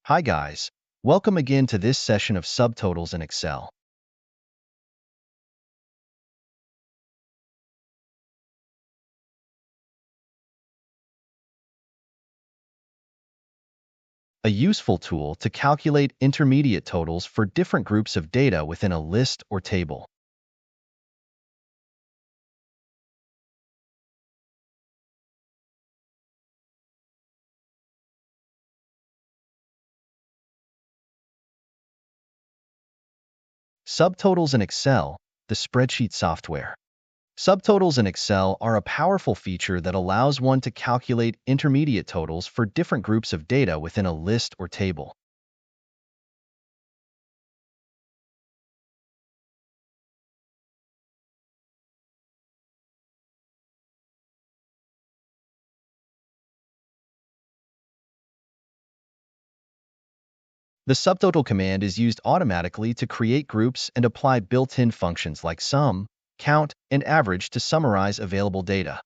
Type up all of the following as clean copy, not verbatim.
Hi guys, welcome again to this session of Subtotals in Excel. A useful tool to calculate intermediate totals for different groups of data within a list or table. Subtotals in Excel, the spreadsheet software. Subtotals in Excel are a powerful feature that allows one to calculate intermediate totals for different groups of data within a list or table. The subtotal command is used automatically to create groups and apply built-in functions like sum, count, and average to summarize available data.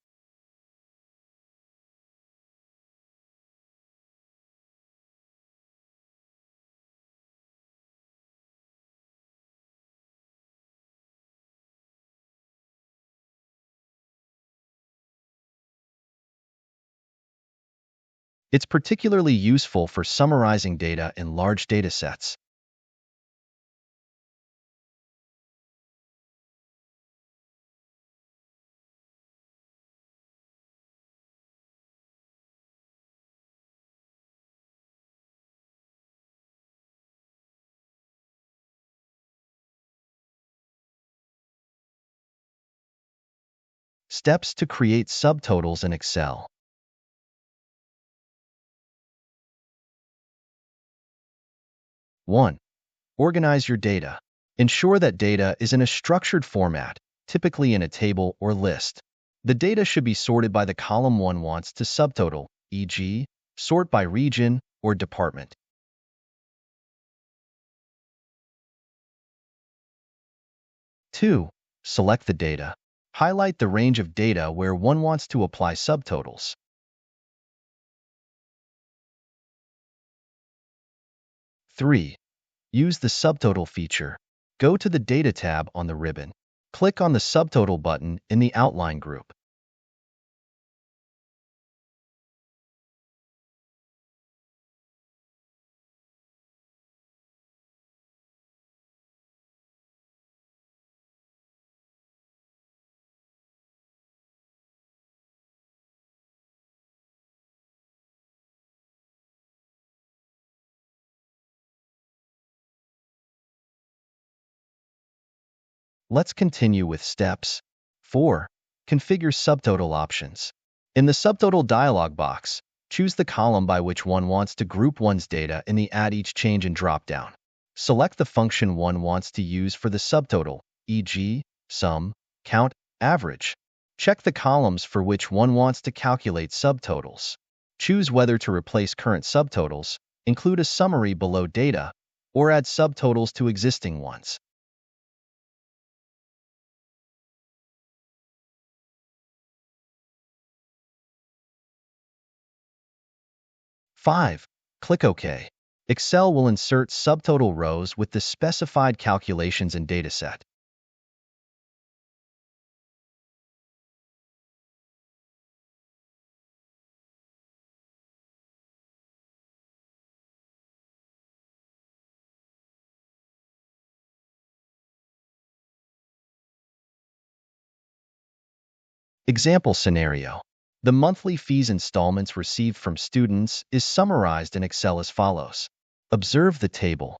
It's particularly useful for summarizing data in large datasets. Steps to create subtotals in Excel. 1. Organize your data. Ensure that data is in a structured format, typically in a table or list. The data should be sorted by the column one wants to subtotal, e.g., sort by region or department. 2. Select the data. Highlight the range of data where one wants to apply subtotals. 3. Use the subtotal feature. Go to the Data tab on the ribbon. Click on the Subtotal button in the Outline group. Let's continue with steps. 4. Configure subtotal options. In the Subtotal dialog box, choose the column by which one wants to group one's data in the Add Each Change and dropdown. Select the function one wants to use for the subtotal, e.g., sum, count, average. Check the columns for which one wants to calculate subtotals. Choose whether to replace current subtotals, include a summary below data, or add subtotals to existing ones. 5. Click OK. Excel will insert subtotal rows with the specified calculations and dataset. Example scenario. The monthly fees installments received from students is summarized in Excel as follows. Observe the table.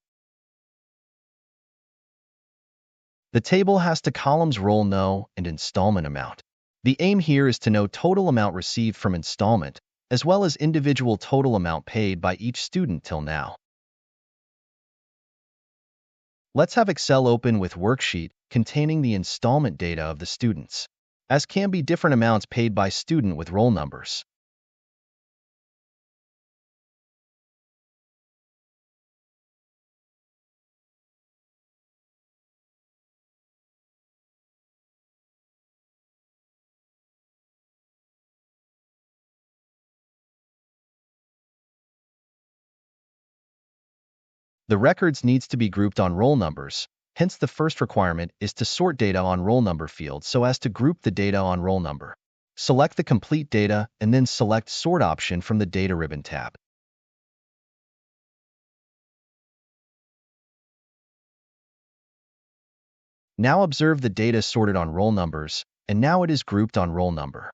The table has the columns roll no and installment amount. The aim here is to know total amount received from installment, as well as individual total amount paid by each student till now. Let's have Excel open with worksheet containing the installment data of the students, as can be different amounts paid by student with roll numbers. The records needs to be grouped on roll numbers. Hence, the first requirement is to sort data on roll number field so as to group the data on roll number. Select the complete data and then select Sort option from the Data ribbon tab. Now observe the data sorted on roll numbers, and now it is grouped on roll number.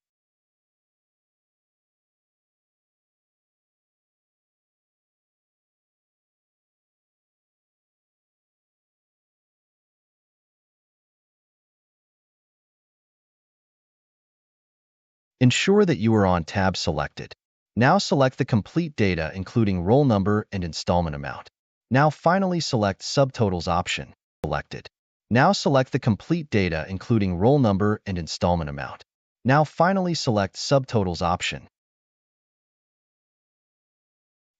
Ensure that you are on tab selected. Now select the complete data including roll number and installment amount. Now finally select Subtotals option selected. Now select the complete data including roll number and installment amount. Now finally select Subtotals option.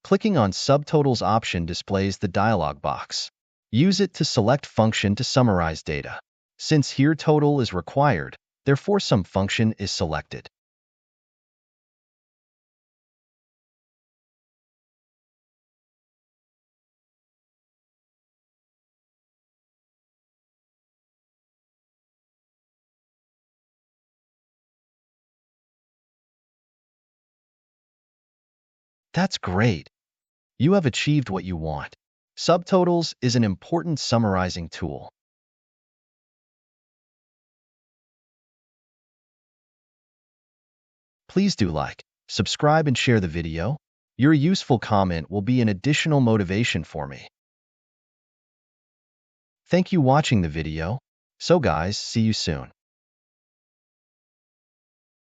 Clicking on Subtotals option displays the dialog box. Use it to select function to summarize data. Since here total is required, therefore sum function is selected. That's great. You have achieved what you want. Subtotals is an important summarizing tool. Please do like, subscribe, and share the video. Your useful comment will be an additional motivation for me. Thank you watching the video. So guys, see you soon.